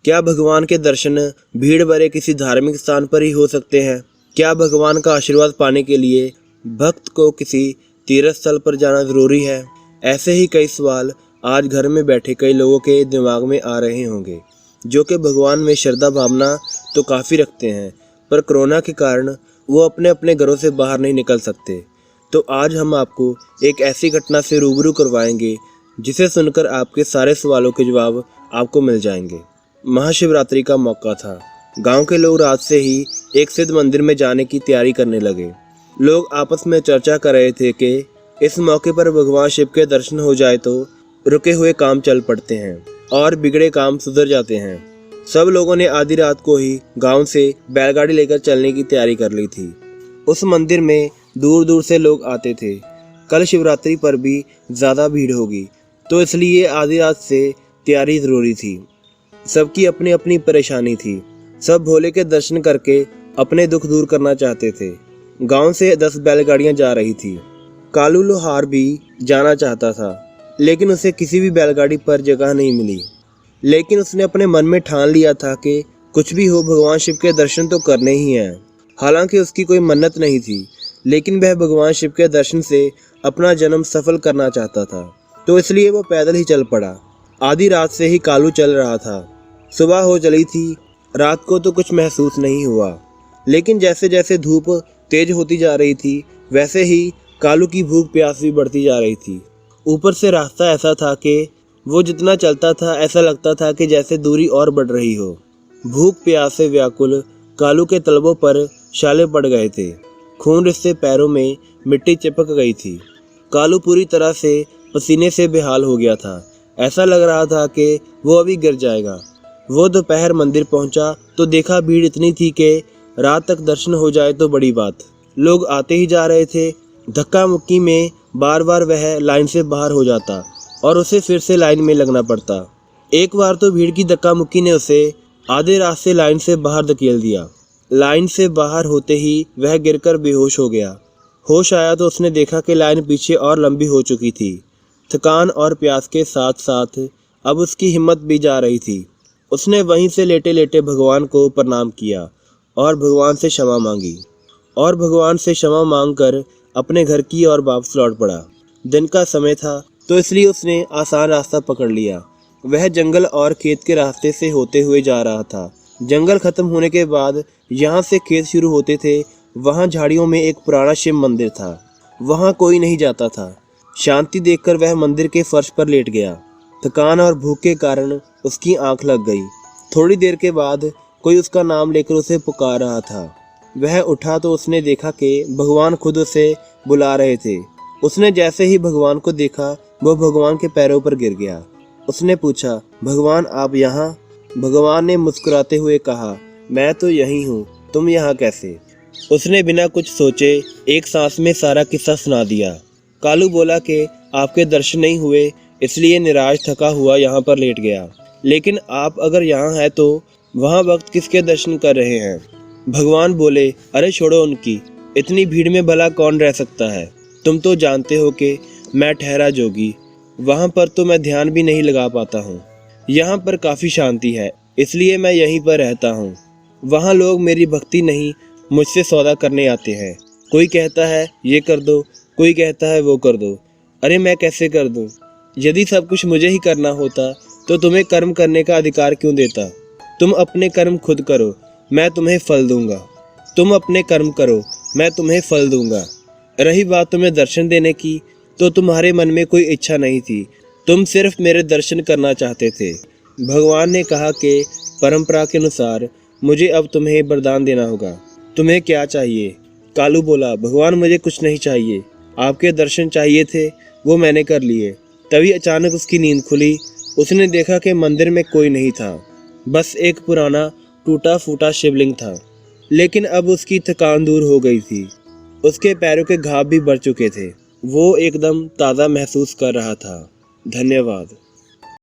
क्या भगवान के दर्शन भीड़ भरे किसी धार्मिक स्थान पर ही हो सकते हैं? क्या भगवान का आशीर्वाद पाने के लिए भक्त को किसी तीर्थ स्थल पर जाना जरूरी है? ऐसे ही कई सवाल आज घर में बैठे कई लोगों के दिमाग में आ रहे होंगे, जो कि भगवान में श्रद्धा भावना तो काफ़ी रखते हैं, पर कोरोना के कारण वो अपने अपने घरों से बाहर नहीं निकल सकते। तो आज हम आपको एक ऐसी घटना से रूबरू करवाएंगे जिसे सुनकर आपके सारे सवालों के जवाब आपको मिल जाएंगे। महाशिवरात्रि का मौका था। गांव के लोग रात से ही एक सिद्ध मंदिर में जाने की तैयारी करने लगे। लोग आपस में चर्चा कर रहे थे कि इस मौके पर भगवान शिव के दर्शन हो जाए तो रुके हुए काम चल पड़ते हैं और बिगड़े काम सुधर जाते हैं। सब लोगों ने आधी रात को ही गांव से बैलगाड़ी लेकर चलने की तैयारी कर ली थी। उस मंदिर में दूर दूर से लोग आते थे। कल शिवरात्रि पर भी ज़्यादा भीड़ होगी, तो इसलिए आधी रात से तैयारी ज़रूरी थी। सबकी अपनी अपनी परेशानी थी। सब भोले के दर्शन करके अपने दुख दूर करना चाहते थे। गांव से 10 बैलगाड़ियां जा रही थी। कालू लोहार भी जाना चाहता था, लेकिन उसे किसी भी बैलगाड़ी पर जगह नहीं मिली। लेकिन उसने अपने मन में ठान लिया था कि कुछ भी हो भगवान शिव के दर्शन तो करने ही हैं। हालांकि उसकी कोई मन्नत नहीं थी, लेकिन वह भगवान शिव के दर्शन से अपना जन्म सफल करना चाहता था, तो इसलिए वो पैदल ही चल पड़ा। आधी रात से ही कालू चल रहा था। सुबह हो चली थी। रात को तो कुछ महसूस नहीं हुआ, लेकिन जैसे जैसे धूप तेज होती जा रही थी, वैसे ही कालू की भूख प्यास भी बढ़ती जा रही थी। ऊपर से रास्ता ऐसा था कि वो जितना चलता था ऐसा लगता था कि जैसे दूरी और बढ़ रही हो। भूख प्यास से व्याकुल कालू के तलवों पर छाले पड़ गए थे। खून रिसते पैरों में मिट्टी चिपक गई थी। कालू पूरी तरह से पसीने से बेहाल हो गया था। ऐसा लग रहा था कि वो अभी गिर जाएगा। वो दोपहर मंदिर पहुंचा तो देखा भीड़ इतनी थी कि रात तक दर्शन हो जाए तो बड़ी बात। लोग आते ही जा रहे थे। धक्का मुक्की में बार बार वह लाइन से बाहर हो जाता और उसे फिर से लाइन में लगना पड़ता। एक बार तो भीड़ की धक्का मुक्की ने उसे आधे रास्ते लाइन से बाहर धकेल दिया। लाइन से बाहर होते ही वह गिरकर बेहोश हो गया। होश आया तो उसने देखा कि लाइन पीछे और लंबी हो चुकी थी। थकान और प्यास के साथ साथ अब उसकी हिम्मत भी जा रही थी। उसने वहीं से लेटे लेटे भगवान को प्रणाम किया और भगवान से क्षमा मांगकर अपने घर की ओर वापस लौट पड़ा। दिन का समय था, तो इसलिए उसने आसान रास्ता पकड़ लिया। वह जंगल और खेत के रास्ते से होते हुए जा रहा था। जंगल खत्म होने के बाद यहाँ से खेत शुरू होते थे। वहाँ झाड़ियों में एक पुराना शिव मंदिर था। वहाँ कोई नहीं जाता था। शांति देखकर वह मंदिर के फर्श पर लेट गया। थकान और भूख के कारण उसकी आंख लग गई। थोड़ी देर के बाद कोई उसका नाम लेकर उसे पुकार रहा था। वह उठा तो उसने देखा कि भगवान खुद उसे बुला रहे थे। उसने जैसे ही भगवान को देखा, वो भगवान के पैरों पर गिर गया। उसने पूछा, भगवान आप यहाँ? भगवान ने मुस्कुराते हुए कहा, मैं तो यहीं हूँ, तुम यहाँ कैसे? उसने बिना कुछ सोचे एक सांस में सारा किस्सा सुना दिया। कालू बोला कि आपके दर्शन नहीं हुए, इसलिए निराश थका हुआ यहाँ पर लेट गया। लेकिन आप अगर यहाँ हैं तो वहाँ वक्त किसके दर्शन कर रहे हैं? भगवान बोले, अरे छोड़ो उनकी, इतनी भीड़ में भला कौन रह सकता है? तुम तो जानते हो कि मैं ठहरा जोगी, वहाँ पर तो मैं ध्यान भी नहीं लगा पाता हूँ। यहाँ पर काफ़ी शांति है, इसलिए मैं यहीं पर रहता हूँ। वहाँ लोग मेरी भक्ति नहीं, मुझसे सौदा करने आते हैं। कोई कहता है ये कर दो, कोई कहता है वो कर दो। अरे मैं कैसे कर दूँ? यदि सब कुछ मुझे ही करना होता तो तुम्हें कर्म करने का अधिकार क्यों देता? तुम अपने कर्म खुद करो, मैं तुम्हें फल दूंगा। तुम अपने कर्म करो, मैं तुम्हें फल दूंगा। रही बात तुम्हें दर्शन देने की, तो तुम्हारे मन में कोई इच्छा नहीं थी, तुम सिर्फ मेरे दर्शन करना चाहते थे। भगवान ने कहा कि परंपरा के अनुसार मुझे अब तुम्हें वरदान देना होगा। तुम्हें क्या चाहिए? कालू बोला, भगवान मुझे कुछ नहीं चाहिए, आपके दर्शन चाहिए थे, वो मैंने कर लिए। तभी अचानक उसकी नींद खुली। उसने देखा कि मंदिर में कोई नहीं था, बस एक पुराना टूटा फूटा शिवलिंग था। लेकिन अब उसकी थकान दूर हो गई थी। उसके पैरों के घाव भी बढ़ चुके थे। वो एकदम ताज़ा महसूस कर रहा था। धन्यवाद।